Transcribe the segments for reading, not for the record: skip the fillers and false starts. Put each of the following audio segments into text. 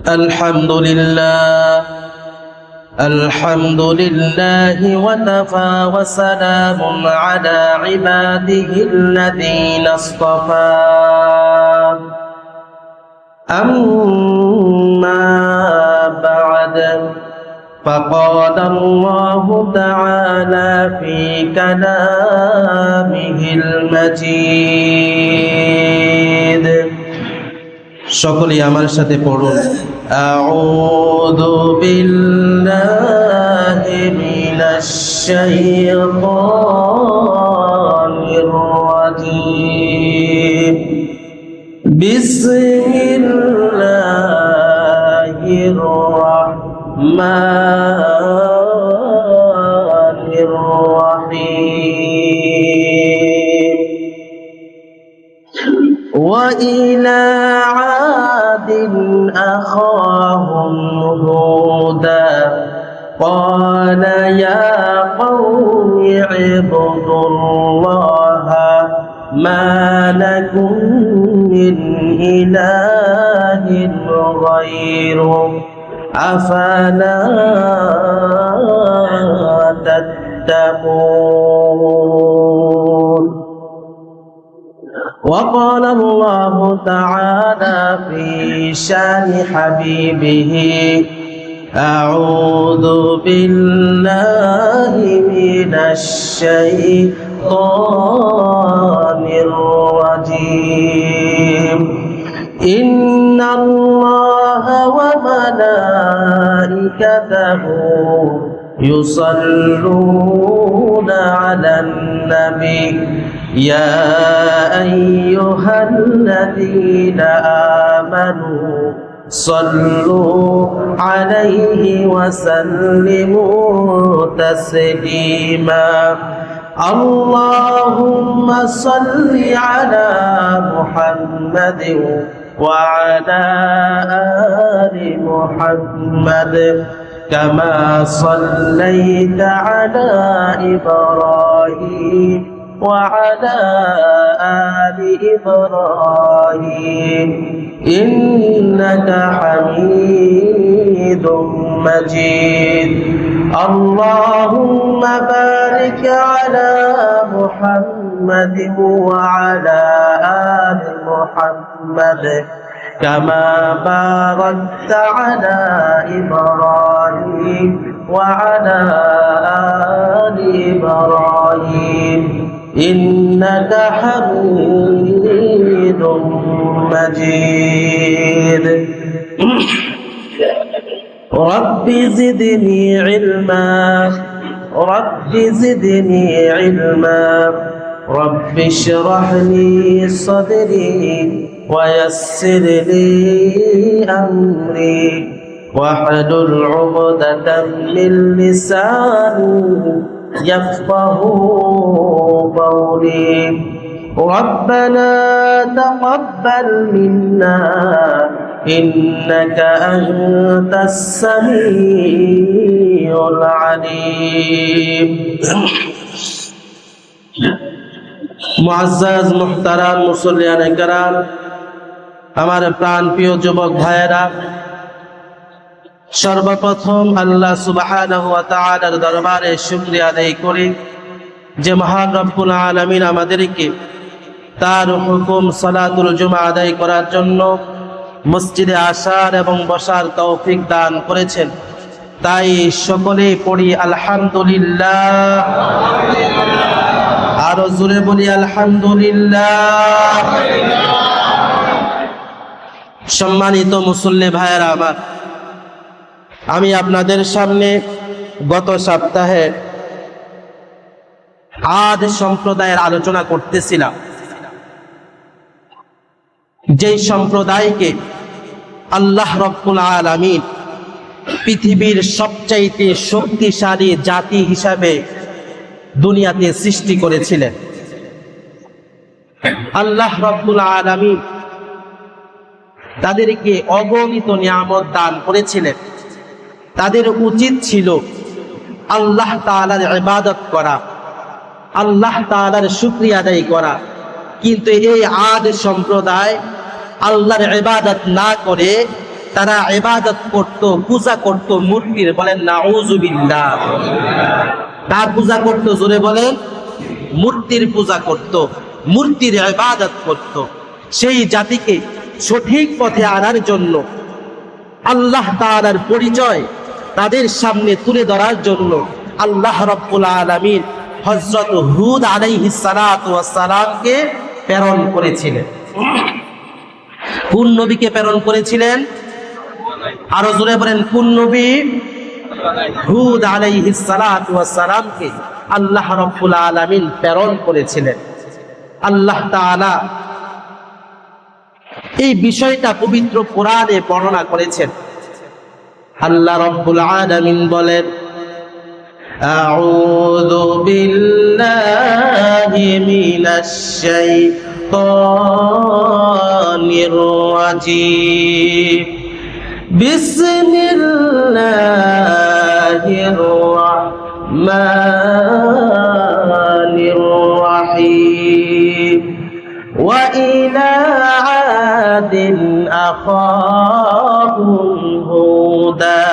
الحمد لله وكفى وسلام على عباده الذين اصطفى أما بعد فقال الله تعالى في كلامه المجيد সকলে আমার সাথে পড়ুন আউযু বিল্লাহি মিনাশ শাইতানির রাজীম বিসমিল্লাহির রাহমানির রাহিম وإلى عاد أخاهم هودا قال يا قوم اعبدوا الله ما لكم من إله غيره أفلا تتقون وقال الله تعالى في شان حبيبه أعوذ بالله من الشيطان الرجيم إن الله وملائكته يصلون على النبي يا أيها الذين آمنوا صلوا عليه وسلموا تسليما اللهم صل على محمد وعلى آل محمد كما صليت على إبراهيم وعلى آل إبراهيم إنك حميد مجيد اللهم بارك على محمد وعلى آل محمد كما باركت على إبراهيم وعلى آل إبراهيم إنك حميد مجيد رب زدني علما رب زدني علما رب اشرح لي صدري ويسر لي أمري واحلل عقدة من لساني يفقه قولي ربنا تقبل منا إنك أنت السميع العليم মুআজ্জাজ মুহতারাম মুসল্লিয়ানে কেরাম আমার প্রাণ প্রিয় যুবক ভাইয়েরা সর্বপ্রথম আল্লাহ সুবহানাহু ওয়া তাআলার দরবারে শুকরিয়া আদায় করি যে মহান রব্বুল আলামিন আমাদেরকে তার হুকুম সালাতুল জুমা আদায় করার জন্য মসজিদে আসার এবং বসার তৌফিক দান করেছেন তাই সকলে পড়ি আলহামদুলিল্লাহ আরো জোরে বলি আলহামদুলিল্লাহ সম্মানিত মুসল্লি ভাইয়েরা আমার আমি আপনাদের সামনে গত সপ্তাহে আদ সম্প্রদায়ের আলোচনা করতেছিলাম যেই সম্প্রদায়কে আল্লাহ রাব্বুল আলামিন পৃথিবীর সবচাইতে শক্তিশালী জাতি হিসাবে দুনিয়াতে সৃষ্টি করেছিলেন আল্লাহ রাব্বুল আলামিন তাদেরকে অগণিত নিয়ামত দান করেছিলেন তাদের উচিত ছিল আল্লাহ তাআলার ইবাদত করা আল্লাহ তাআলার শুকরিয়া আদায় করা কিন্তু এই আদ সম্প্রদায় আল্লাহর ইবাদত না করে তারা ইবাদত করত, পূজা করত মূর্তির। বলেন নাউযুবিল্লাহ। কার পূজা করত? জোরে বলেন। মূর্তির পূজা করত, মূর্তির ইবাদত করত। সেই জাতিকে সঠিক পথে আনার জন্য, আল্লাহ তাআলার পরিচয় তাদের সামনে তুলে ধরার জন্য আল্লাহ রাব্বুল আলামিন হযরত হুদ আলাইহিস সালাতু ওয়াস সালামকে প্রেরণ করেছিলেন। কোন নবীকে প্রেরণ করেছিলেন? আরো জোরে বলেন, কোন নবী? হুদ আলাইহিস সালাতু ওয়াস সালামকে আল্লাহ রাব্বুল আলামিন প্রেরণ করেছিলেন। আল্লাহ তাআলা এই বিষয়টা পবিত্র কোরআনে বর্ণনা করেছেন। আল্লাহ রাব্বুল আলামিন বলেন, আউযু বিল্লাহি মিনাশ শাইতানির রাজীম। বিসমিল্লাহির রাহমানির রাহিম। وإلى عاد أخاهم هودا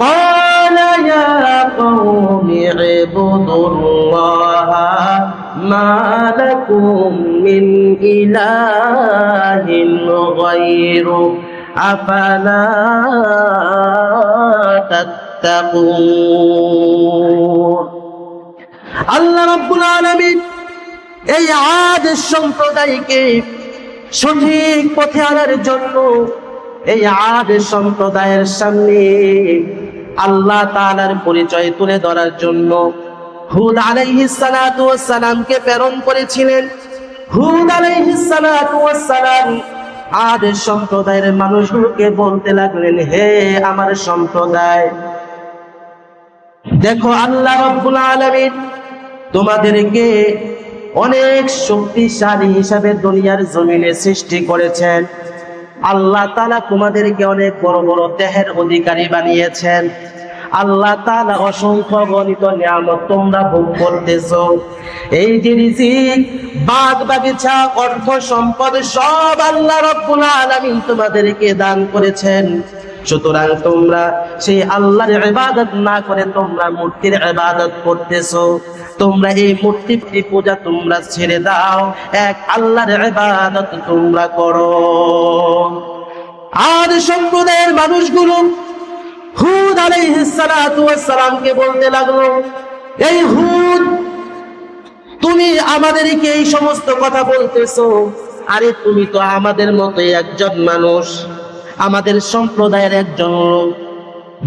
قال يا قوم اعبدوا الله ما لكم من إله غيره أفلا تتقون। আল্লাহ রাব্বুল আলামিন এই আদ সম্প্রদায়কে সঠিক পথে আনার জন্য, এই আদ সম্প্রদায়ের সামনে আল্লাহ তাআলার পরিচয় তুলে ধরার জন্য হুদ আলাইহিস সালাতু ওয়াস সালামকে প্রেরণ করেছিলেন। হুদ আলাইহিস সালাতু ওয়াস সালাম আদ সম্প্রদায়ের মানুষগুলোকে বলতে লাগলেন, হে আমার সম্প্রদায়, দেখো আল্লাহ রাব্বুল আলামিন তোমাদেরকে অনেক শক্তিশালী হিসাবে দুনিয়ার জমিনে সৃষ্টি করেছেন। আল্লাহ তাআলা তোমাদেরকে অনেক বড় বড় দেহের অধিকারী বানিয়েছেন। আল্লাহ তাআলা অসংখ্য গণিত নিয়ামত তোমরা ভোগ করতেছো। এই যে রিজিক, বাগ বাগিচা, অর্থ সম্পদ সব আল্লাহ রাব্বুল আলামিন তোমাদেরকে দান করেছেন। সুতরাং তোমরা সেই আল্লাহর ইবাদত না করে তোমরা মূর্তির ইবাদত করতেছো। তোমরা এই মূর্তির পূজা তোমরা ছেড়ে দাও, এক আল্লাহর ইবাদত তোমরা করো। আর সম্প্রদায়ের মানুষগুলো হুদ আলাইহিস সালাতু ওয়াস সালামকে বলতে লাগলো, এই হুদ, তুমি আমাদেরকে এই সমস্ত কথা বলতেছো, আরে তুমি তো আমাদের মতো একজন মানুষ, আমাদের সম্প্রদায়ের একজন লোক,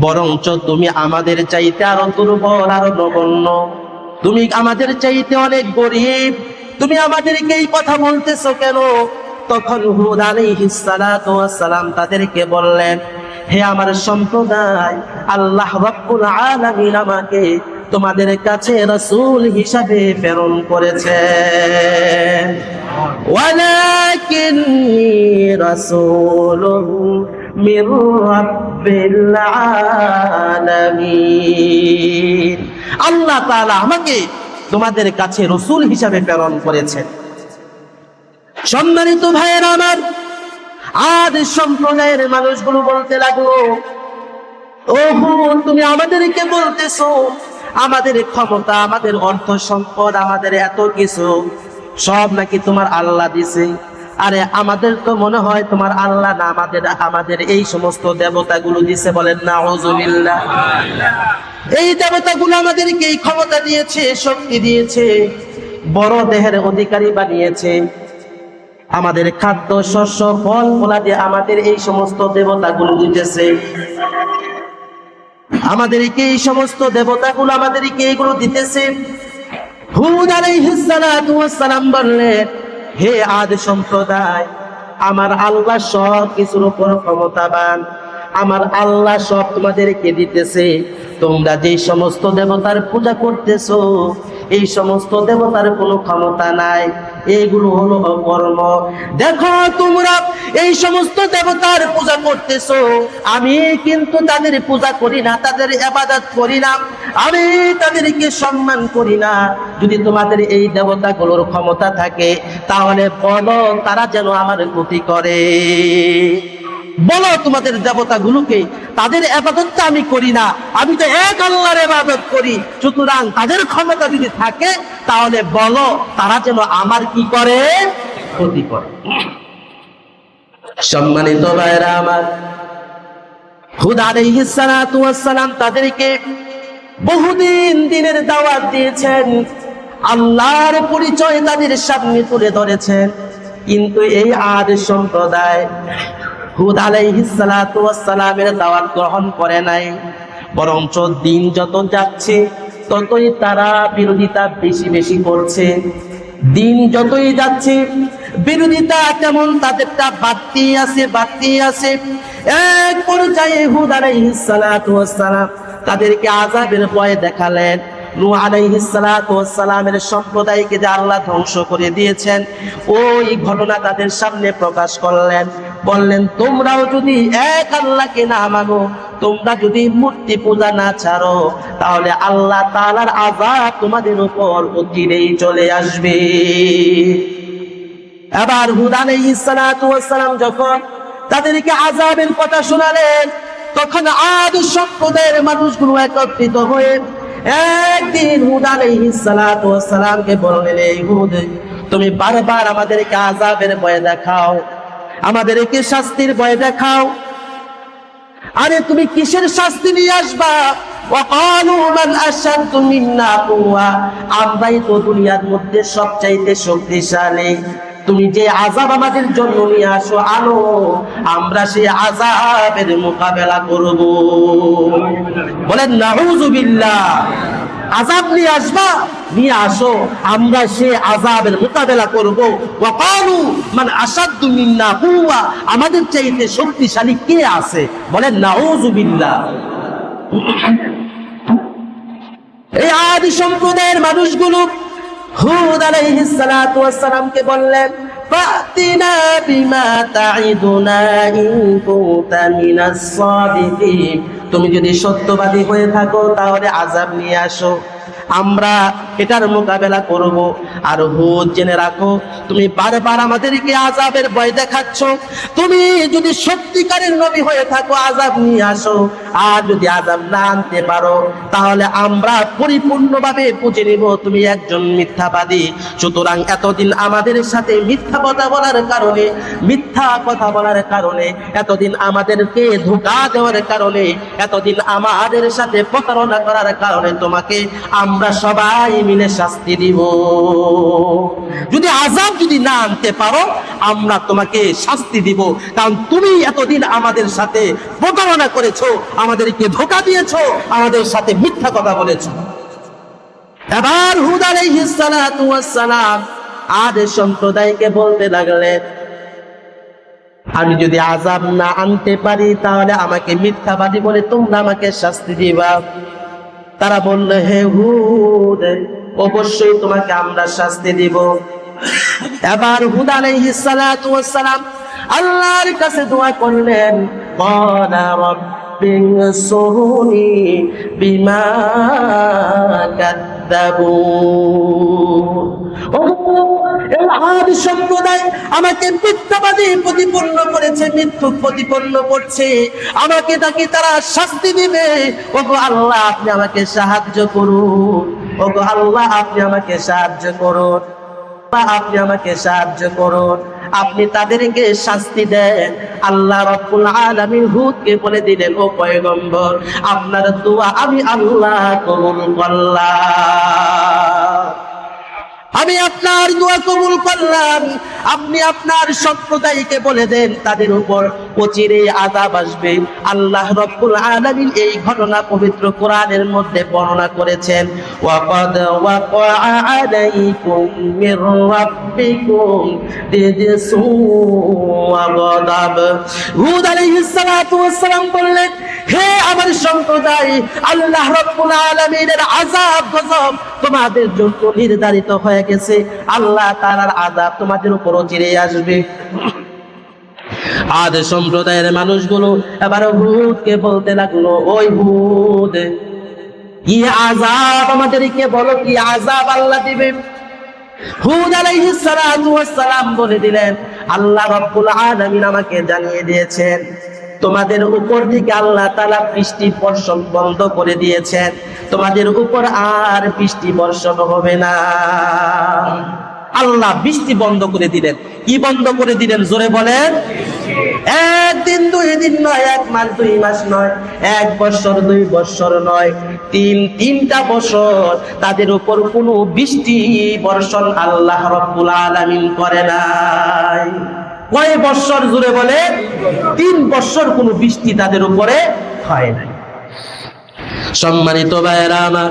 বরঞ্চ তুমি আমাদের চাইতে আরো দুর্বল, আরো নগণ্য, তুমি আমাদের চাইতে অনেক গরীব, তুমি আমাদেরকে এই কথা বলতেছো কেন? তখন হুদ আলাইহিস সালাতু ওয়াস সালাম তাদেরকে বললেন, হে আমার সম্প্রদায়, আল্লাহ রাব্বুল আলামিন আমাকে তোমাদের কাছে রাসূল হিসাবে প্রেরণ করেছেন। ওয়ালাকিন্নী রাসূলুন মির রাব্বিল আলামিন। আল্লাহ তাআলা আমাকে তোমাদের কাছে রাসূল হিসাবে প্রেরণ করেছেন। সম্মানিত ভাইয়েরা আমার, আদ সম্প্রদায়ের মানুষগুলো বলতে লাগলো, ও হুদ, তুমি আমাদেরকে বলতেছো আমাদের ক্ষমতা, আমাদের অর্থ সম্পদ, আমাদের এত কিছু সব নাকি তোমার আল্লাহ দিছে। আরে আমাদের তো মনে হয় তোমার আল্লাহ না, আমাদের এই সমস্ত দেবতাগুলো দিছে। বলেন নাউযুবিল্লাহ। এই দেবতাগুলো আমাদেরকে এই ক্ষমতা দিয়েছে, শক্তি দিয়েছে, বড় দেহের অধিকারী বানিয়েছে, আমাদের খাদ্য শস্য ফল ফলা দিয়ে আমাদের এই সমস্ত দেবতাগুলো দিতেছে, আমাদেরকে এই সমস্ত দেবতাগুলো আমাদেরকে এইগুলো দিতেছে। হুদ আলাইহিস সালাতু ওয়াস সালাম বললেন, হে আদ সম্প্রদায়, আমার আল্লাহ সব কিছুর উপর ক্ষমতাবান, আমার আল্লাহ সব তোমাদেরকে দিতেছে। তোমরা যে সমস্ত দেবতার পূজা করতেছো, এই সমস্ত দেবতার কোনো ক্ষমতা নাই, এইগুলো হলো অকর্ম। দেখো তোমরা এই সমস্ত দেবতার পূজা করতেছো, আমি কিন্তু তাদের পূজা করি না, তাদের ইবাদত করি না, আমি তাদেরকে সম্মান করি না। যদি তোমাদের এই দেবতাগুলোর ক্ষমতা থাকে তাহলে বলো তারা যেন আমার ক্ষতি করে। বলো তোমাদের দেবতাগুলোকে, তাদের ইবাদতটা আমি করি না, আমি তো এক আল্লাহর ইবাদত করি, সুতরাং তাদের ক্ষমতা যদি থাকে তাহলে বলো তারা যেন আমার কি করে, ক্ষতি করে। সম্মানিত ভাইরা আমার, হুদ আলাইহিস সালাতু ওয়াস সালাম তাদেরকে বহুদিন দিনের দাওয়াত দিয়েছেন, আল্লাহর পরিচয় তাদের সামনে তুলে ধরেছেন, কিন্তু এই আদ সম্প্রদায় হুদ আলাইহিস সালাতু ওয়াস সালামের দাওয়াত গ্রহণ করে নাই, বরঞ্চ দিন যত যাচ্ছে ততই তারা বিরোধিতা বেশি বেশি করছে। দিন যতই যাচ্ছে বিরোধিতা তেমন তাদেরটা বাড়তেই আছে। এক পর্যায়ে হুদ আলাইহিস সালাতু ওয়াস সালাম তাদেরকে আযাবের ভয় দেখালেন। নূহ আলাইহিস সালাতু ওয়াস সালামের সম্প্রদায়কে যে আল্লাহ ধ্বংস করে দিয়েছেন, ওই ঘটনা তাদের সামনে প্রকাশ করলেন। বললেন, তোমরাও যদি এক আল্লাহকে না মানো, তোমরা যদি মূর্তি পূজা না ছাড়ো, তাহলে আল্লাহ তাআলার আযাব তোমাদের উপর অচিরেই চলে আসবে। এবার হুদ আলাইহিস সালাতু ওয়াস সালাম যখন তাদেরকে আযাবের কথা শোনালেন, তখন আদ সম্প্রদায়ের মানুষগুলো একত্রিত হয়ে একদিন হুদ আলাইহিস সালাতু ওয়াস সালামকে বললেন, এই হুদ, তুমি বারবার আমাদেরকে আযাবের ভয় দেখাও, আমাদেরকে শাস্তির ভয় দেখাও, আরে তুমি কিসের শাস্তি নিয়ে আসবা? ওয়াকালু মান আশাদ্দু মিন্না কুওয়া, আমরাই তো দুনিয়ার মধ্যে সবচাইতে শক্তিশালী, তুমি যে আযাব আমাদের জন্য নিয়ে আসো, আনো, আমরা সেই আযাবের মোকাবেলা করব। বলেন নাউযুবিল্লাহ। আযাব নিয়ে আসবা, নিয়ে আসো, আমরা সেই আযাবের মোকাবেলা করব। ওয়াকালু মান আশাদ্দু মিন্না কুওয়া, আমাদের চাইতে শক্তিশালী কে আছে? বলেন নাউযুবিল্লাহ। এই আদি সম্প্রদায়ের মানুষগুলো হুদ আলাইহিস সালাতু ওয়াস সালামকে বললেন, ফাতিনা বিমা তাইদুনা ইন কুনতা মিনাস সাদিকিন, তুমি যদি সত্যবাদী হয়ে থাকো তাহলে আযাব নিয়ে আসো, আমরা এটার মোকাবেলা করব। আর হুদ, জেনে রাখো, তুমি বারবার আমাদেরকে আযাবের ভয় দেখাচ্ছ, তুমি যদি সত্যিকারের নবী হয়ে থাকো আযাব নিয়ে আসো, আর যদি আযাব না আনতে পারো তাহলে আমরা পরিপূর্ণভাবে বুঝে নিব তুমি একজন মিথ্যাবাদী। সুতরাং এতদিন আমাদের সাথে মিথ্যা কথা বলার কারণে, এতদিন আমাদেরকে ধোঁকা দেওয়ার কারণে, এতদিন আমাদের সাথে প্রতারণা করার কারণে তোমাকে আমরা সবাই মিলে শাস্তি দিব। যদি আযাব যদি না আনতে পারো আমরা তোমাকে শাস্তি দিব, কারণ তুমি এতদিন আমাদের সাথে প্রতারণা করেছো, আমাদেরকে ধোঁকা দিয়েছো, আমাদের সাথে মিথ্যা কথা বলেছো। এবার হুদ আলাইহিস সালাতু ওয়াস সালাম আদের সম্প্রদায়কে বলতে লাগলেন, আমি যদি আযাব না আনতে পারি তাহলে আমাকে মিথ্যাবাদী বলে তোমরা আমাকে শাস্তি দিবা। তারা বলল, হে হুদ, অবশ্যই তোমাকে আমরা শাস্তি দিব। এবার হুদ আলাইহিস সালাতু ওয়াস সালাম আল্লাহর কাছে দোয়া করলেন, ক্বালা রাব্বিনসুরনি বিমা কাযযাবুন, আদি সম্প্রদায় আমাকে মিথ্যাবাদী প্রতিপন্ন করেছে, মিথ্যুক প্রতিপন্ন করছে, আমাকে তাকে তারা শাস্তি দিবে। ওগো আল্লাহ, আপনি আমাকে সাহায্য করুন, ওগো আল্লাহ, আপনি আমাকে সাহায্য করুন, আপনি আমাকে সাহায্য করুন, আপনি তাদেরকে শাস্তি দেন। আল্লাহ রাব্বুল আলামিন হুদকে বলে দিলেন, ও পয়গম্বর, আপনার দোয়া আমি আল্লাহ কবুল করলাম, আমি আপনার দোয়া কবুল করলাম। আপনি আপনার সম্প্রদায়কে বলে দেন তাদের উপর অচিরেই আযাব আসবে। আল্লাহ রাব্বুল আলামিন এই ঘটনা পবিত্র কোরআনের মধ্যে বর্ণনা করেছেন, ওয়াকাদ ওয়াকা আলাইকুম মির রাব্বিকুম রিজসু ওয়া গাদাব। হুদ আলাইহিস সালাতু ওয়াস সালাম বললেন, হে আমার সম্প্রদায়, আল্লাহ রাব্বুল আলামিনের আযাব গজব তোমাদের জন্য নির্ধারিত হয়ে গেছে, আল্লাহ তাআলার আযাব তোমাদের উপর চিরে আসবে। আদ সম্প্রদায়ের মানুষগুলো এবার হুদকে বলতে লাগলো, ওই হুদ, কি আযাব আমাদেরকে বলো, কি আযাব আল্লাহ দিবে? হুদ আলাইহিস সালাতু ওয়াস সালাম বলে দিলেন, আল্লাহ রাব্বুল আলামিন আমাকে জানিয়ে দিয়েছেন তোমাদের উপর থেকে আল্লাহ তাআলা বৃষ্টি বর্ষণ বন্ধ করে দিয়েছেন, তোমাদের উপর আর বৃষ্টি বর্ষণ হবে না। আল্লাহ বৃষ্টি বন্ধ করে দিলেন। কি বন্ধ করে দিলেন জোরে বলেন? একদিন দুই দিন নয়, এক মাস দুই মাস নয়, এক বছর দুই বছর নয়, তিনটা বছর তাদের উপর কোনো বৃষ্টি বর্ষণ আল্লাহ রাব্বুল আলামিন করে নাই। কয় বছর জুড়ে বলে? 3 বছর কোনো বৃষ্টি তাদের উপরে হয় নাই। সম্মানিত ভাইয়েরা আমার,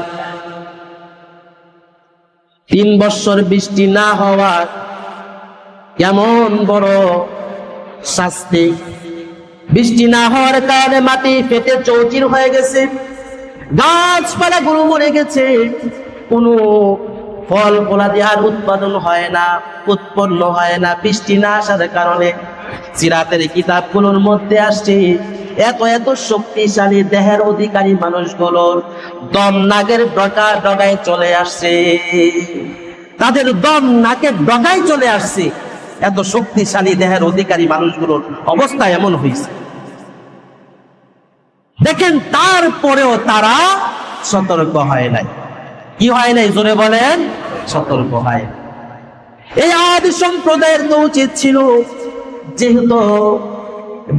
3 বছর বৃষ্টি না হওয়া কেমন বড় শাস্তি। বৃষ্টি না হওয়ার কারণে মাটি ফেটে চৌচির হয়ে গেছে, গাছপালা গুলো মরে গেছে, কোনো ফল ফলাদি আর উৎপাদন হয় না, উৎপন্ন হয় না বৃষ্টি না আসার কারণে। সিরাতের কিতাবগুলোর মধ্যে আসছে এত এত শক্তিশালী দেহের অধিকারী মানুষগুলোর দম নাকের ডগায় চলে আসছে, তাদের দম নাকের ডগায় চলে আসছে। এত শক্তিশালী দেহের অধিকারী মানুষগুলোর অবস্থা এমন হয়েছে। দেখেন, তারপরেও তারা সতর্ক হয় নাই। কি হয় নাই জোরে বলেন? সতর্ক হয়। এই আদি সম্প্রদায়ের তো উচিত ছিল, যেহেতু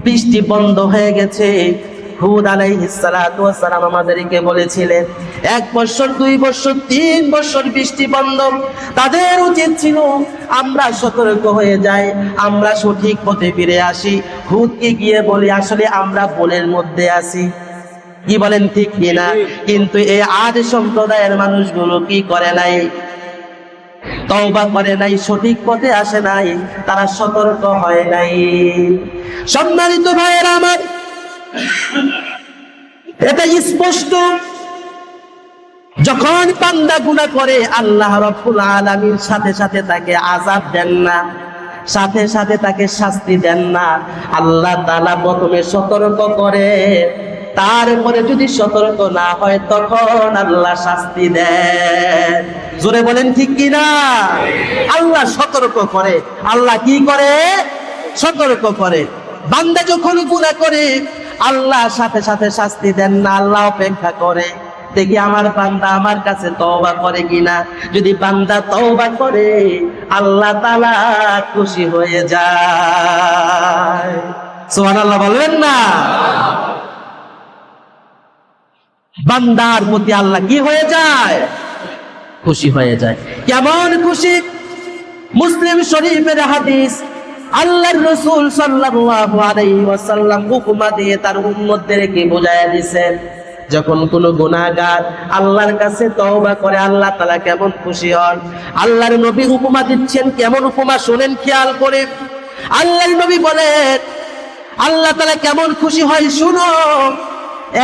বৃষ্টি বন্ধ হয়ে গেছে, হুদ আলাইহিস সালাতু ওয়াস সালাম আমাদেরকে বলেছিলেন 1 বছর 2 বছর 3 বছর বৃষ্টি বন্ধ। তাদের উচিত ছিল আমরা সতর্ক হয়ে যাই, আমরা সঠিক পথে ফিরে আসি। হুদকে গিয়ে বলি আসলে আমরা ভুলের মধ্যে আছি, কি বলেন ঠিক কিনা? কিন্তু এই আদি সম্প্রদায়ের মানুষগুলো কি করে নাই? তওবা করে নাই, সঠিক পথে আসে নাই, তারা সতর্ক হয় নাই। সম্মানিত ভাইয়েরা আমার, এটা স্পষ্ট, যখন বান্দা গুনাহ করে আল্লাহ রাব্বুল আলামিন সাথে সাথে তাকে আযাব দেন না, সাথে সাথে তাকে শাস্তি দেন না। আল্লাহ তাআলা প্রথমে সতর্ক করে, তারপরে যদি সতর্ক না হয় তখন আল্লাহ শাস্তি দেন। জোরে বলেন ঠিক কিনা? আল্লাহ সতর্ক করে। আল্লাহ কি করে? সতর্ক করে। বান্দা যখন গুনাহ করে আল্লাহ সাথে সাথে শাস্তি দেন না, আল্লাহ অপেক্ষা করে দেখি আমার বান্দা আমার কাছে তওবা করে কিনা। যদি বান্দা তওবা করে আল্লাহ তাআলা খুশি হয়ে যায়। সুবহানাল্লাহ বলবেন না? বান্দার প্রতি আল্লাহ কি হয়ে যায়? খুশি হয়ে যায়। কেমন খুশি? মুসলিম শরীফের হাদিস, আল্লাহর রাসূল সাল্লাল্লাহু আলাইহি ওয়াসাল্লাম হুকুমা দিয়ে তার উম্মতদেরকে বোঝায়া দিয়েছেন, যখন কোনো গুনাহগার আল্লাহর কাছে তওবা করে আল্লাহ তাআলা কেমন খুশি হন। আল্লাহর নবী উপমা দিচ্ছেন, কেমন উপমা শুনেন খেয়াল করে। আল্লাহর নবী বলেন আল্লাহ তাআলা কেমন খুশি হয় শুনো।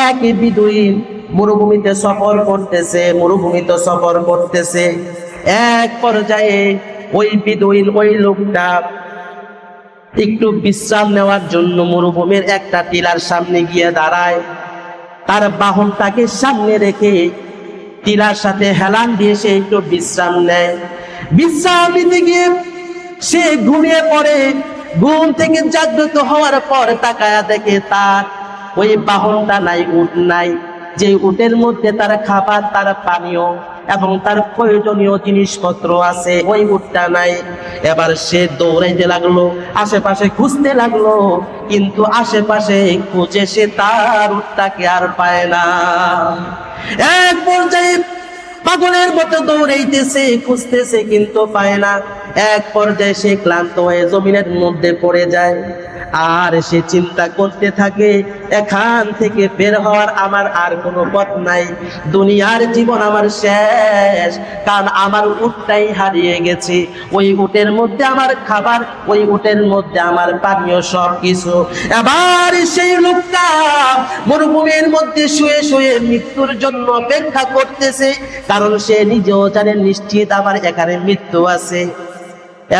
এক বিদুইন মরুভূমিতে সফর করতেছে। এক পর্যায়ে ওই বিদুইন, ওই লোকটা একটু বিশ্রাম নেওয়ার জন্য মরুভূমির একটা টিলার সামনে গিয়ে দাঁড়ায়। তার বাহনটাকে সামনে রেখে টিলার সাথে হেলান দিয়ে সে একটু বিশ্রাম নেয়। বিশ্রাম নিতে গিয়ে সে ঘুমিয়ে পড়ে। ঘুম থেকে জাগ্রত হওয়ার পর তাকায়া দেখে তার ওই বাহনটা নাই, উট নাই। যে উটের মধ্যে তার খাবার, তার পানীয় এবং তার প্রয়োজনীয় জিনিসপত্র আছে, ওই উটটা নাই। এবার সে দৌড়াইতে লাগলো, আশেপাশে খুঁজতে লাগলো, কিন্তু আশেপাশে খুঁজে সে তার উটটাকে আর পায় না। এক পর্যায়ে পাগলের মতো দৌড়াইতেছে, খুঁজতেছে কিন্তু পায় না। এক পর্যায়ে সে ক্লান্ত হয়ে জমিনের মধ্যে পড়ে যায়। আর সে চিন্তা করতে থাকে, এখান থেকে বের হওয়ার আমার আর কোনো পথ নাই, দুনিয়ার জীবন আমার শেষ, কারণ আমার উটটাই হারিয়ে গেছে। ওই উটের মধ্যে আমার খাবার, ওই উটের মধ্যে আমার পানীয়, সব কিছু। এবার সেই লোকটা মরুভূমির মধ্যে শুয়ে শুয়ে মৃত্যুর জন্য অপেক্ষা করতেছে, কারণ সে নিজেও জানে নিশ্চিত আমার এখানে মৃত্যু আছে।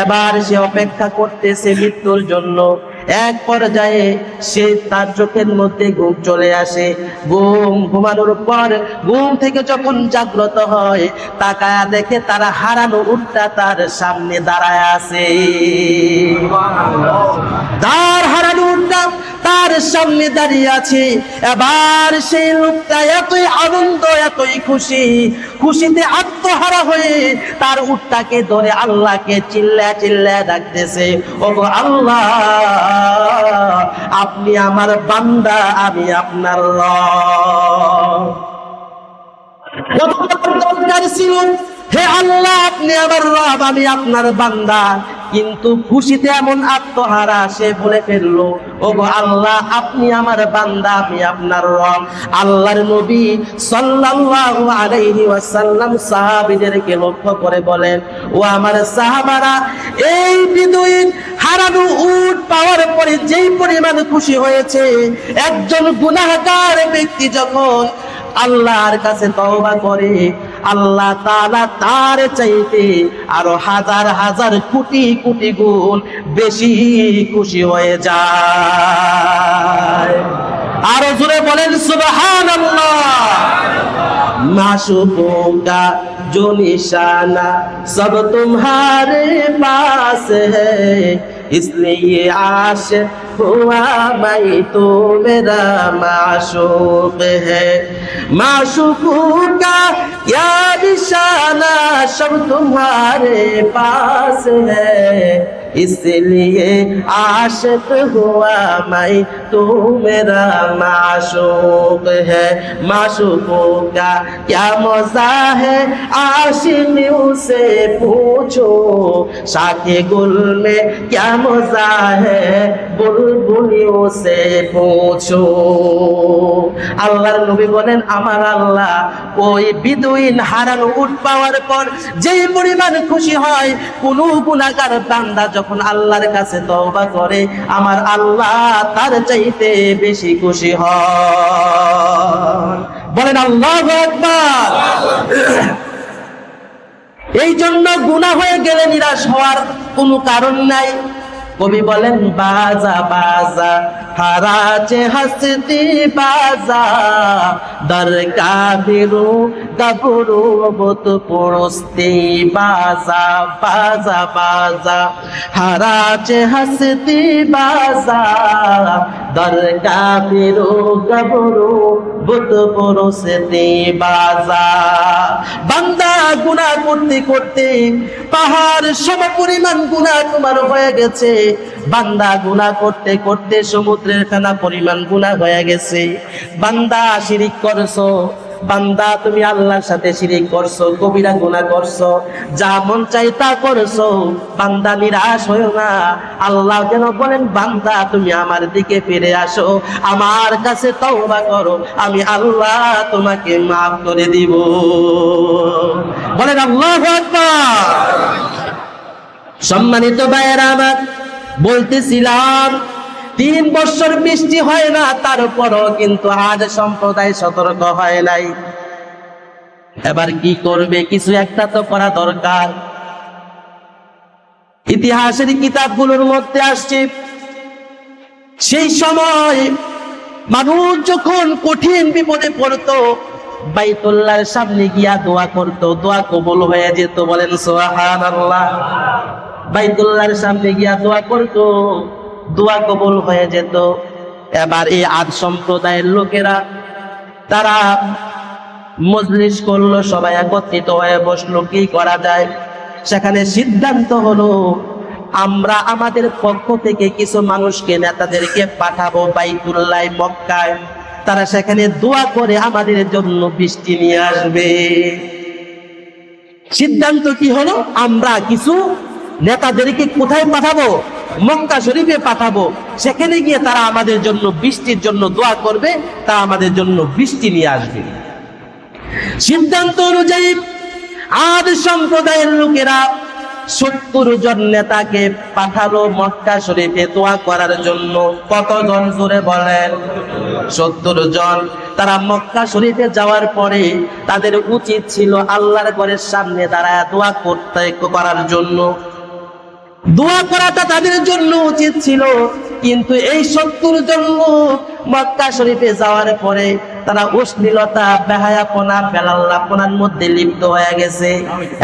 এবার সে অপেক্ষা করতেছে মৃত্যুর জন্য। এক পর্যায়ে সে তার চোখের মধ্যে ঘুম চলে আসে। ঘুমানোর পর ঘুম থেকে যখন জাগ্রত হয়, তাকায়া দেখে তার হারানো উটটা তার সামনে দাঁড়ায় আছে। তার হারানো উটটা তার সামনে দাঁড়িয়ে আছে। এবার সেই লোকটা এতই আনন্দ, এতই খুশিতে আত্মহারা হয়ে তার উটটাকে ধরে আল্লাহকে চিল্লা চিল্লা ডাকতেছে, ওগো আল্লাহ, আপনি আমার বান্দা, আমি আপনার রব। দরকার ছিল, হে আল্লাহ, আপনি আমার রব, আমি আপনার বান্দা। কিন্তু খুশিতে এমন আত্মহারা সে বলে ফেললো, ওগো আল্লাহ, আপনি আমার বান্দা, আমি আপনার রব। আল্লাহর নবী সাল্লাল্লাহু আলাইহি ওয়াসাল্লাম সাহাবীদেরকে লক্ষ্য করে বলেন, ও আমার সাহাবারা, এই বিদুইন হারানো উট পাওয়ার পরে যেই পরিমাণ খুশি হয়েছে, একজন গুনাহগার ব্যক্তি যখন আল্লাহর কাছে তওবা করে, আল্লাহ তাআলা তার চাইতে আরো হাজার হাজার কোটি কোটি গুণ বেশি খুশি হয়ে যায়। আরো জোরে বলেন সুবহানাল্লাহ। माशूकों का जो निशाना सब तुम्हारे पास है, इसलिए आशिक हुआ मैं तो मेरा माशूक है। माशूकों का क्या निशाना सब तुम्हारे पास है, इसलिए आशिक हुआ मैं तो मेरा माशूक है। माशूकों का क्या मजा है आशिकियों से पूछो, शाखे गुल में क्या मजा है बुलबुलियों से पूछो। আল্লাহর নবী বলেন, আমার আল্লাহ ওই বিদুইন হারানো উট পাওয়ার পর যেই পরিমাণ খুশি হয়, কোন গুনাহগার বান্দা যখন আল্লাহর কাছে তওবা করে, আমার আল্লাহ তার চাইতে বেশি খুশি হন। বলেন আল্লাহু আকবার। এই জন্য গুনাহ হয়ে গেলে নিরাশ হওয়ার কোনো কারণ নাই। কবি বলেন, বাজা বাজা হারাচে হাসতি বাজা, দর কাবিরু গাবরু বত পড়স্তি বাজা। বাজা বাজা হারাচে হাসতি বাজা, দর কাবিরু গাবরু বত পড়স্তি বাজা। বান্দা গুনাহ করতে করতে পাহাড় সম পরিমাণ গুনাহ তোমার হয়ে গেছে। বান্দা গুনাহ করতে করতে সমুদ্রের ফেনা পরিমাণ গুনাহ হয়ে গেছে। বান্দা শিরিক করছো, বান্দা তুমি আল্লাহর সাথে শিরিক করছো, কবিরা গুনাহ করছো, যা মন চাই তা করছো। বান্দা নিরাশ হয়ো না। আল্লাহ যেন বলেন, বান্দা তুমি আমার দিকে ফিরে আসো, আমার কাছে তওবা করো, আমি আল্লাহ তোমাকে মাফ করে দিব। বলেন আল্লাহু আকবার। সম্মানিত ভাইয়েরা আমার, বলতেছিলাম 3 বছর বৃষ্টি হয় না, তারপরও কিন্তু আজ সম্প্রদায় সতর্ক হয় নাই। এবার কি করবে? কিছু একটা তো করা দরকার। ইতিহাসের কিতাবগুলোর মধ্যে আসছে, সেই সময় মানুষ যখন কঠিন বিপদে পড়তো, বাইতুল্লাহর সামনে গিয়া দোয়া করতো, দোয়া কবুল হয়ে যেত। বলেন সুবহানাল্লাহ। বাইতুল্লাহর সামনে গিয়া দোয়া করতো, দোয়া কবুল হয়ে যেত। এবার এই আদ সম্প্রদায়ের লোকেরা তারা মজলিস করলো, সবাই একত্রিত হয়ে বসলো, কি করা যায়। সেখানে সিদ্ধান্ত হলো, আমরা আমাদের পক্ষ থেকে কিছু মানুষকে, নেতাদেরকে পাঠাবো বাইতুল্লাহ মক্কায়, তারা সেখানে দোয়া করে আমাদের জন্য বৃষ্টি নিয়ে আসবে। সিদ্ধান্ত কি হলো? আমরা কিছু নেতাদেরকে কোথায় পাঠাবো? মক্কা শরীফে পাঠাবো। সেখানে গিয়ে তারা আমাদের জন্য বৃষ্টির জন্য দোয়া করবে, তারা আমাদের জন্য বৃষ্টি নিয়ে আসবে। সিদ্ধান্ত অনুযায়ী আদ সম্প্রদায়ের লোকেরা 70 জন নেতাকে পাঠালো মক্কা শরীফে দোয়া করার জন্য। কতজন জোরে বলেন? 70 জন। তারা মক্কা শরীফে যাওয়ার পরে তাদের উচিত ছিল আল্লাহর ঘরের সামনে দাঁড়ায় দোয়া করার জন্য। দোয়া করাটা তাদের জন্য উচিত ছিল। কিন্তু এই 70 জন লোক মক্কা শরীফে যাওয়ার পরে তারা অশ্লীলতা, বেহায়াপনা, বেলাল্লাপনার মধ্যে লিপ্ত হয়ে গেছে,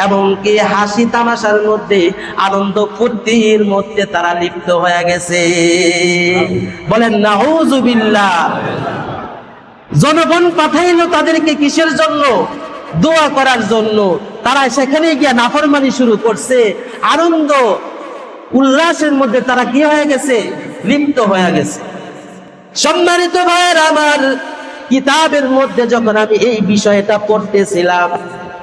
এমনকি হাসি তামাশার মধ্যে, আনন্দ ফুর্তির মধ্যে তারা লিপ্ত হয়ে গেছে। বলেন নাউযুবিল্লাহ। জনগণ পাঠাইলো তাদেরকে কিসের জন্য? দোয়া করার জন্য। তারা সেখানে গিয়ে নাফরমানি শুরু করছে, আনন্দ উল্লাসের মধ্যে তারা কি হয়ে গেছে? লিপ্ত হয়ে গেছে। সম্মানিত ভাইয়ের আমার, কিতাবের মধ্যে যখন আমি এই বিষয়টা পড়তেছিলাম,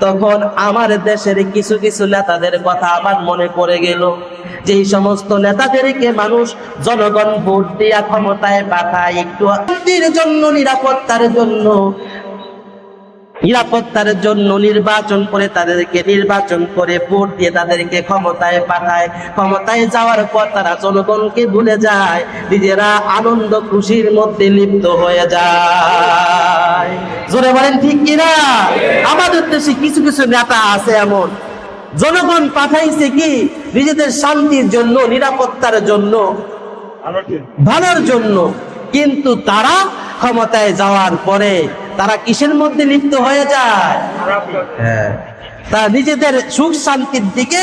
তখন আমার দেশের কিছু কিছু নেতাদের কথা আমার মনে পড়ে গেল। যে সমস্ত নেতাদেরকে মানুষ, জনগণ ভোট দিয়া ক্ষমতায় পাঠায় একটু শান্তির জন্য, নিরাপত্তার জন্য নির্বাচন করে, তাদেরকে নির্বাচন করে ভোট দিয়ে তাদেরকে ক্ষমতায় পাঠায়। ক্ষমতায় যাওয়ার পর তারা জনগণকে ভুলে যায়, নিজেরা আনন্দ খুশির মধ্যে লিপ্ত হয়ে যায়। জোরে বলেন ঠিক কিনা? আমাদের দেশে কিছু কিছু নেতা আছে এমন, জনগণ পাঠাইছে কি নিজেদের শান্তির জন্য, নিরাপত্তার জন্য, ভালোর জন্য, কিন্তু তারা ক্ষমতায় যাওয়ার পরে তারা কিসের মধ্যে লিপ্ত হয়ে যায়? তারা নিজেদের সুখ শান্তির দিকে,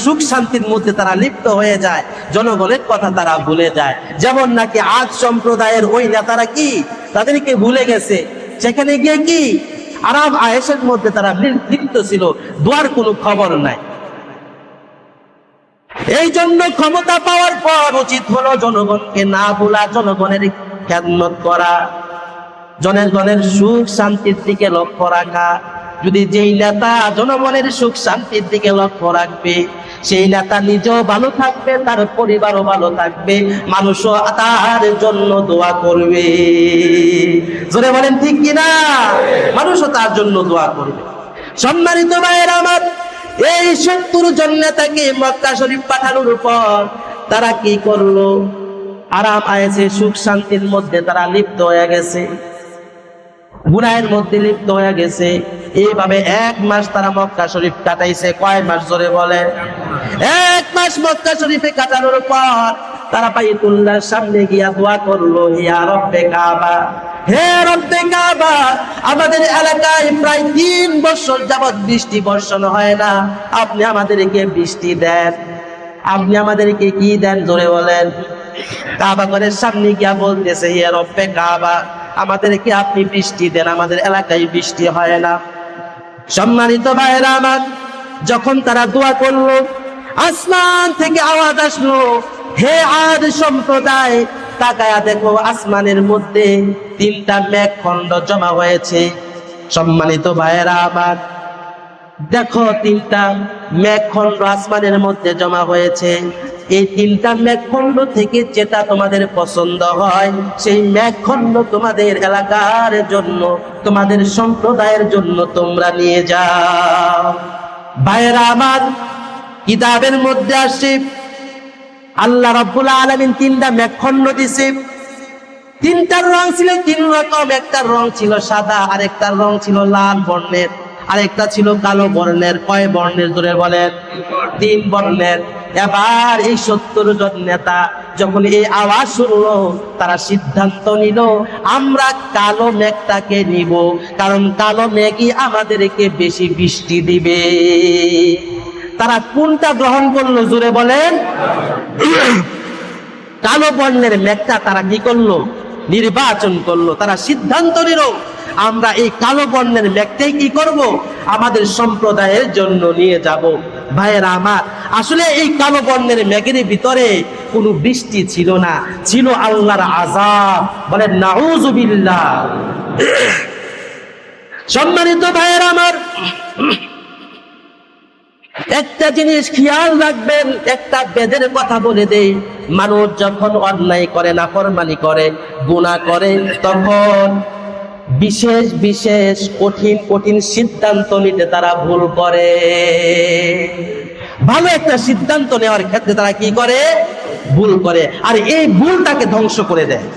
সুখ শান্তির মধ্যে তারা লিপ্ত হয়ে যায়, জনগণের কথা তারা ভুলে যায়। যেমন নাকি আজ সম্প্রদায়ের ওই নেতারা কি তাদেরকে ভুলে গেছে, সেখানে গিয়ে কি আরাম আয়েশের মধ্যে তারা লিপ্ত ছিল, দোয়ার কোনো খবর নাই। এই জন্য ক্ষমতা পাওয়ার পর উচিত হলো জনগণকে না ভোলা, জনগণের খেদমত করা, জনগণের সুখ শান্তির দিকে লক্ষ্য রাখা। যদি যেই নেতা জনগণের সুখ শান্তির দিকে লক্ষ্য রাখবে, সেই নেতা নিজেও ভালো থাকবে, তার পরিবারও ভালো থাকবে, মানুষও তার জন্য দোয়া করবে। জোরে বলেন ঠিক কিনা? মানুষও তার জন্য দোয়া করবে। সম্মানিত ভাইয়েরা আমার, এই 70 জন নেতাকে মক্কা শরীফ পাঠানোর পর তারা কি করলো? আরাম আয়েছে, সুখ শান্তির মধ্যে তারা লিপ্ত হয়ে গেছে, গুনাহের মধ্যে লিপ্ত হয়ে গেছে। এইভাবে 1 মাস তারা মক্কা শরীফ কাটাইছে। কয় মাস? জোরে বলে। 1 মাস মক্কা শরীফে কাটানোর পর তারা বাইতুল্লাহর সামনে গিয়া দোয়া করলো, ইয়া রব্বে কাবা, হে রব্বে কাবা, আমাদের এলাকায় প্রায় 3 বছর যাবৎ বৃষ্টি বর্ষণ হয় না, আপনি আমাদেরকে বৃষ্টি দেন। আপনি আমাদেরকে কি দেন? জোরে বলেন। কাবা ঘরের সামনে গিয়া বলতেছে, ইয়া রব্বে কাবা, আমাদেরকে আপনি বৃষ্টি দেন, আমাদের এলাকায় বৃষ্টি হয় না। সম্মানিত ভাইয়েরা আমার, যখন তারা দোয়া করলো, আসমান থেকে আওয়াজ আসলো, হে আদ সম্প্রদায়, তাকায়া দেখো আসমানের মধ্যে 3টা মেঘখণ্ড জমা হয়েছে। সম্মানিত ভাইয়েরা আমার, দেখো 3টা মেঘখণ্ড আসমানের মধ্যে জমা হয়েছে। এই 3টা মেঘখণ্ড থেকে যেটা তোমাদের পছন্দ হয়, সেই মেঘখণ্ড তোমাদের এলাকার জন্য, তোমাদের সম্প্রদায়ের জন্য তোমরা নিয়ে যাও। ভাইয়েরা আমার, কিতাবের মধ্যে আসে আল্লাহ রাব্বুল আলামিন 3টা মেঘখণ্ড দিছে। 3টার রং ছিল 3 রকম। একটার রং ছিল সাদা, আরেকটার রং ছিল লাল বর্ণের, আরেকটা ছিল কালো বর্ণের। কয় বর্ণের? জোরে বলেন। 3 বর্ণের। এবার এই 70 জন নেতা যখন এই আওয়াজ শুনলো, তারা সিদ্ধান্ত নিল, আমরা কালো মেঘটাকে নিব, কারণ কালো মেঘই আমাদেরকে বেশি বৃষ্টি দিবে। তারা কোনটা গ্রহণ করলো? জোরে বলেন। কালো বর্ণের মেঘটা তারা কি করলো? নির্বাচন করলো। তারা সিদ্ধান্ত নিল, আমরা এই কালো বর্ণের মেঘটাই কি করব? আমাদের সম্প্রদায়ের জন্য নিয়ে যাব। ভাইয়েরা আমার, আসলে এই কালো বর্ণের মেঘের ভিতরে কোনো বৃষ্টি ছিল না, ছিল আল্লাহর আযাব। বলেন নাউযুবিল্লাহ। সম্মানিত ভাইয়েরা আমার, একটা জিনিস খেয়াল রাখবেন, একটা বেদের কথা বলে দেই। মানুষ যখন অন্যায় করে, নাফরমানি করে, গুনাহ করে, তখন বিশেষ বিশেষ কঠিন কঠিন সিদ্ধান্ত নিতে তারা ভুল করে। ভালো একটা সিদ্ধান্ত নেওয়ার ক্ষেত্রে তারা কি করে? ভুল করে। আর এই ভুলটাকে ধ্বংস করে দেয়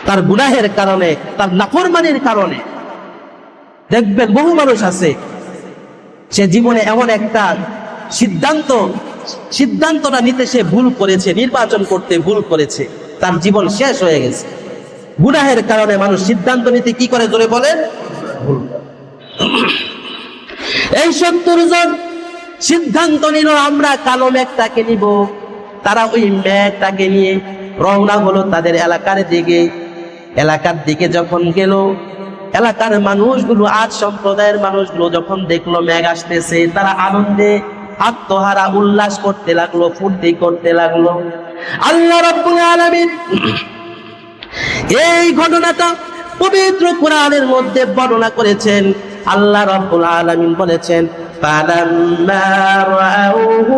তার গুনাহের কারণে, তার নাফরমানির কারণে। দেখবেন বহু মানুষ আছে, সে জীবনে এমন একটা সিদ্ধান্ত সিদ্ধান্তটা নিতে সে ভুল করেছে, নির্বাচন করতে ভুল করেছে, তার জীবন শেষ হয়ে গেছে। গুনাহের কারণে মানুষ সিদ্ধান্ত নিতে কি করে জোরে বলেন? ভুল করে। এই 70 জন সিদ্ধান্ত নিল আমরা কালো মেঘটাকে নিব। তারা ওই মেঘটাকে নিয়ে রওনা হলো তাদের এলাকার দিকে। এলাকার দিকে যখন গেল, এলাকার মানুষগুলো, আজ সম্প্রদায়ের মানুষগুলো যখন দেখলো মেঘ আসতেছে, তারা আনন্দে আত্মহারা উল্লাস করতে লাগলো, ফুর্তি করতে লাগলো। আল্লাহ রাব্বুল আলামিন এই ঘটনাটা পবিত্র কোরআনের মধ্যে বর্ণনা করেছেন। আল্লাহ রাব্বুল আলামিন বলেছেন, فَلَمَّا رَأَوْهُ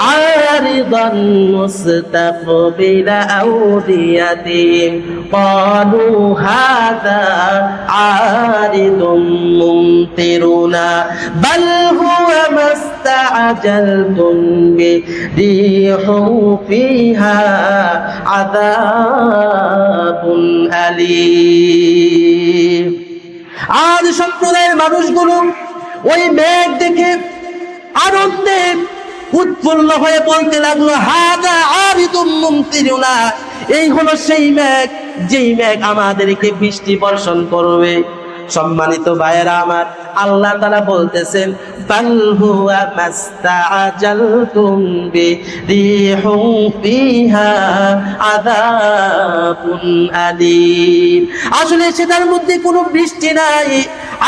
عَارِضًا مُسْتَقْبِلَ أَوْدِيَتِهِمْ قَالُوا هَذَا عَارِضٌ مُمْطِرُنَا بَلْ هُوَ مَا اسْتَعْجَلْتُمْ بِهِ رِيحٌ فِيهَا عَذَابٌ أَلِيمٌ। আজ সম্প্রদায়ের মানুষগুলো ওই মেঘ দেখে আনন্দে উৎফুল্ল হয়ে বলতে লাগলো, হাযা আরিদুম মুমতিরুনা, এই হলো সেই মেঘ যেই মেঘ আমাদেরকে বৃষ্টি বর্ষণ করবে। সম্মানিত ভাইয়েরা আমার, আল্লাহ তাআলা বলতেছেন, বাল হুয়া মাস্তাআজালতুম বি রিহুম ফিহা আযাবুন আলীম। আসলে সেটার মধ্যে কোনো বৃষ্টি নাই।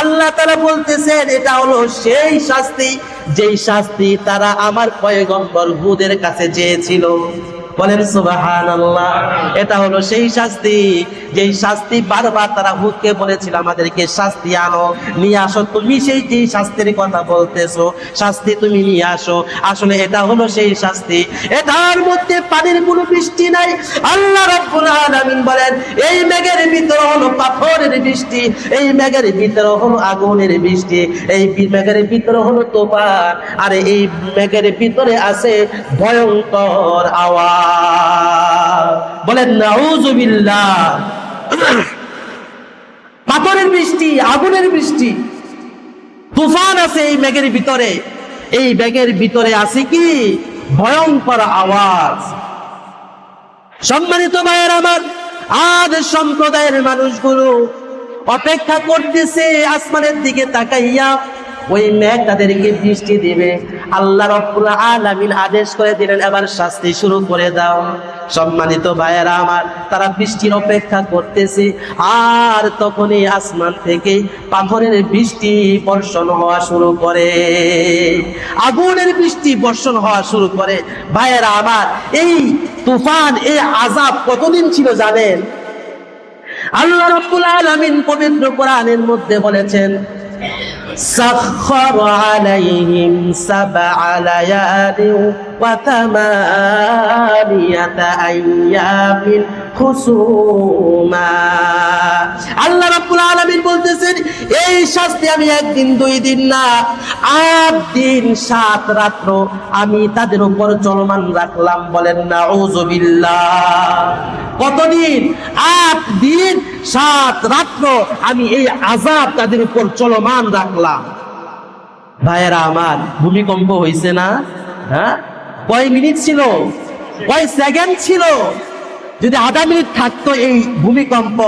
আল্লাহ তাআলা বলতেছেন এটা হলো সেই শাস্তি, যেই শাস্তি তারা আমার পয়গম্বর হুদের কাছে চেয়েছিল। বলেন সুবহানাল্লাহ। এটা হলো সেই শাস্তি, যেই শাস্তি বারবার তারা হুদকে বলেছিল আমাদেরকে শাস্তি আনো, নিয়ে আসো, তুমি সেই যে শাস্তির কথা বলতেছো, শাস্তি তুমি নিয়ে আসো। আসলে এটা হলো সেই শাস্তি। এটার মধ্যে পানির কোনো বৃষ্টি নাই। আল্লাহ রাব্বুল আলামিন বলেন, এই মেঘের ভিতরে হলো পাথরের বৃষ্টি, এই মেঘের ভিতরে হলো আগুনের বৃষ্টি, এই মেঘের ভিতরে হলো তুফান, আর এই মেঘের ভিতরে আছে ভয়ঙ্কর আওয়াজ। বলেন নাউযুবিল্লাহ। পাথরের বৃষ্টি, আগুনের বৃষ্টি, তুফান আছে এই মেঘের ভিতরে। এই মেঘের ভিতরে আছে কি? ভয়ঙ্কর আওয়াজ। সম্মানিত ভাইয়ের আমার, আজ সম্প্রদায়ের মানুষগুলো অপেক্ষা করতেছে আসমানের দিকে তাকাইয়া, ওই মেঘ তাদেরকে বৃষ্টি দিবে। আল্লাহ রাব্বুল আলামিন আদেশ করে দিলেন, এবার শাস্তি শুরু করে দাও। সম্মানিত ভাইয়েরা আমার, তারা বৃষ্টির অপেক্ষা করতেছে, আর তখনই আসমান থেকে পাথরের বৃষ্টি বর্ষণ হওয়া শুরু করে, আগুনের বৃষ্টি বর্ষণ হওয়া শুরু করে। ভাইয়েরা আমার, এই তুফান, এই আযাব কতদিন ছিল জানেন? আল্লাহ রাব্বুল আলামিন পবিত্র কোরআনের মধ্যে বলেছেন, سخر عليهم 7 ليال و8 أيام حسوما। আল্লাহ রাব্বুল আলামিন বলতেছেন, এই শাস্তি আমি একদিন 2 দিন না, 8 দিন 7 রাত্র আমি তাদের উপর চলমান রাখলাম। বলেন নাউযুবিল্লাহ। কতদিন? 8 দিন 7 রাত্র আমি এই আযাব তাদের উপর চলমান রাখলাম। ভাইয়েরা আমার, ভূমিকম্প হয়েছে না? হ্যাঁ, কয় মিনিট ছিল? কয় সেকেন্ড ছিল? যদি আধা মিনিট থাকতো এই ভূমিকম্প,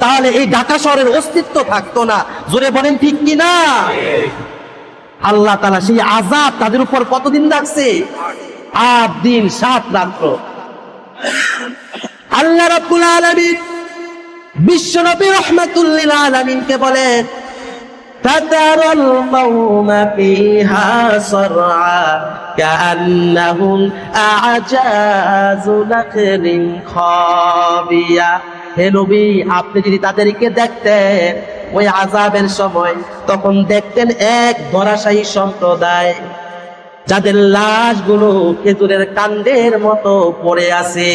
তাহলে এই ঢাকা শহরের অস্তিত্ব থাকতো না। জোরে বলেন ঠিক কি না? আল্লাহ তাআলা সেই আযাব তাদের উপর কতদিন রাখছে? 8 দিন 7 রাত্র। আল্লাহ রাব্বুল আলামিন বিশ্বনবী রাহমাতুল লিল আলামিনকে বলেন, فترى القوم فيها صرعى كأنهم أعجاز نخل خاوية। হে নবী, আপনি যদি তাদেরকে দেখতেন ওই আযাবের সময়, তখন দেখতেন এক ধরাশায়ী সম্প্রদায়, যাদের লাশগুলো খেজুরের কাণ্ডের মতো পড়ে আছে।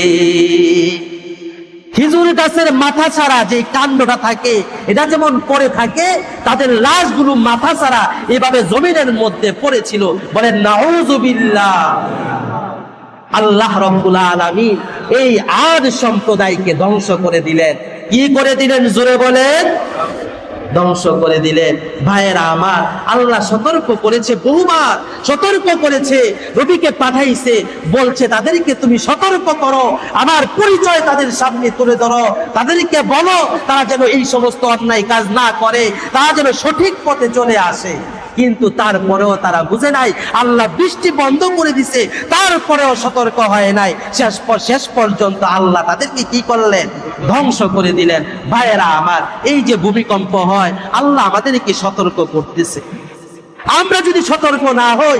খেজুর গাছের মাথা ছাড়া যে কাণ্ডটা থাকে, এটা যেমন পড়ে থাকে, তাদের লাশগুলো মাথা ছাড়া এভাবে জমিনের মধ্যে পড়েছিল। বলেন নাউযুবিল্লাহ। আল্লাহ রাব্বুল আলামিন এই আদ সম্প্রদায়কে ধ্বংস করে দিলেন। কি করে দিলেন? জোরে বলেন। ধ্বংস করে দিলেন। ভাইয়েরা আমার, আল্লাহ সতর্ক করেছে, বহুবার সতর্ক করেছে, নবীকে পাঠাইছে, বলছে তাদেরকে তুমি সতর্ক করো, আমার পরিচয় তাদের সামনে তুলে ধরো, তাদেরকে বলো তারা যেন এই সমস্ত অন্যায় কাজ না করে, তারা যেন সঠিক পথে চলে আসে। কিন্তু তারপরেও তারা বুঝে নাই, আল্লাহ বৃষ্টি বন্ধ করে দিছে, তারপরেও সতর্ক হয় নাই। শেষ পর্যন্ত আল্লাহ তাদেরকে কি করলেন? ধ্বংস করে দিলেন। ভাইয়েরা আমার, এই যে ভূমিকম্প হয়, আল্লাহ আমাদেরকে সতর্ক করতেছে। আমরা যদি সতর্ক না হই,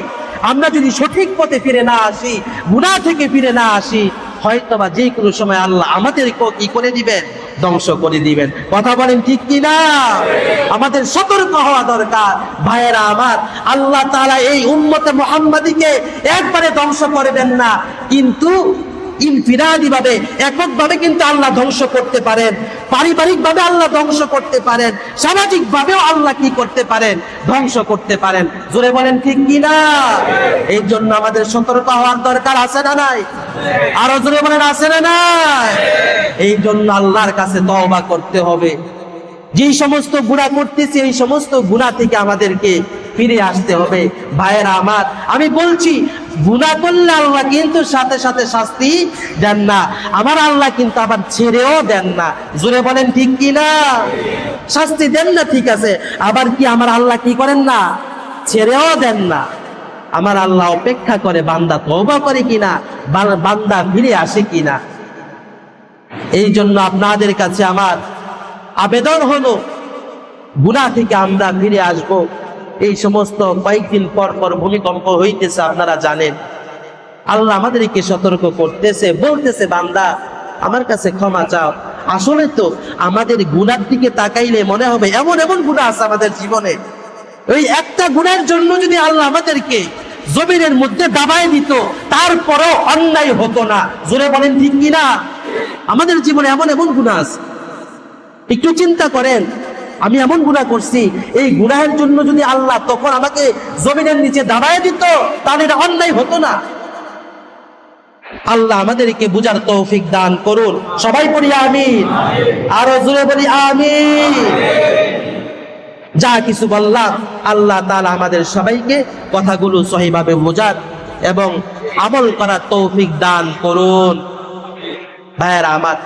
আমরা যদি সঠিক পথে ফিরে না আসি, গুনাহ থেকে ফিরে না আসি, হয়তোবা যে কোনো সময় আল্লাহ আমাদেরকেও কি করে দিবেন? ধ্বংস করে দিবেন। কথা বলেন ঠিক কি না? আমাদের সতর্ক হওয়া দরকার। ভাইয়েরা আমার, আল্লাহ তাআলা এই উম্মতে মুহাম্মাদীকে একবারে ধ্বংস করে দেন না, কিন্তু ইনফিরাদি ভাবে, একক ভাবে কিন্তু আল্লাহ ধ্বংস করতে পারেন, পারিবারিক ভাবে আল্লাহ ধ্বংস করতে পারেন, সামাজিক ভাবেও আল্লাহ কি করতে পারেন? ধ্বংস করতে পারেন। জোরে বলেন ঠিক কি না? এই জন্য আমাদের সতর্ক হওয়ার দরকার আছে না নাই? আরো জোরে বলেন, আছে না নাই? এই জন্য আল্লাহর কাছে তওবা করতে হবে। যেই সমস্ত গুনাহ করতেছি, এই সমস্ত গুনাহ থেকে আমাদেরকে ফিরে আসতে হবে। ভাইয়েরা আমার, আমি বলছি, গুনাহ করলে আল্লাহ কিন্তু সাথে সাথে শাস্তি দেন না, আমার আল্লাহ কিন্তু আবার ছেড়েও দেন না। জোরে বলেন ঠিক কি না? শাস্তি দেন না ঠিক আছে, আবার কি আমার আল্লাহ কি করেন না? ছেড়েও দেন না। আমার আল্লাহ অপেক্ষা করে বান্দা তওবা করে কিনা, বান্দা ফিরে আসে কিনা। এই জন্য আপনাদের কাছে আমার আবেদন হলো, গুনাহ থেকে আমরা ফিরে আসব। এই সমস্ত কয়েকদিন পর পর ভূমিকম্প হইতেছে, আপনারা জানেন। আল্লাহ আমাদেরকে সতর্ক করতেছে, বলতেছে, বান্দা আমার কাছে ক্ষমা চাও। আসলে তো আমাদের গুনার দিকে তাকাইলে মনে হবে এমন এমন গুনাহ আছে আমাদের জীবনে, ওই একটা গুনাহের জন্য যদি আল্লাহ আমাদেরকে জমিনের মধ্যে দাবায় দিত, তারপরও অন্যায় হতো না। জোরে বলেন ঠিক কি না? আমাদের জীবনে এমন এমন গুনাহ আছে, একটু চিন্তা করেন, আমি এমন গুনাহ করছি, এই গুনাহের জন্য যদি আল্লাহ তখন আমাকে জমিনের নিচে দাবায় দিত, তাহলে এটা অন্যায় হতো না। আল্লাহ আমাদেরকে বুঝার তৌফিক দান করুন। সবাই বলি আমিন। আরো জোরে বলি আমিন। যা কিছু বললাম, আল্লাহ তাআলা আমাদের সবাইকে কথাগুলো সহিভাবে বোঝার এবং আমল করার তৌফিক দান করুন। ভাইয়েরা আমার,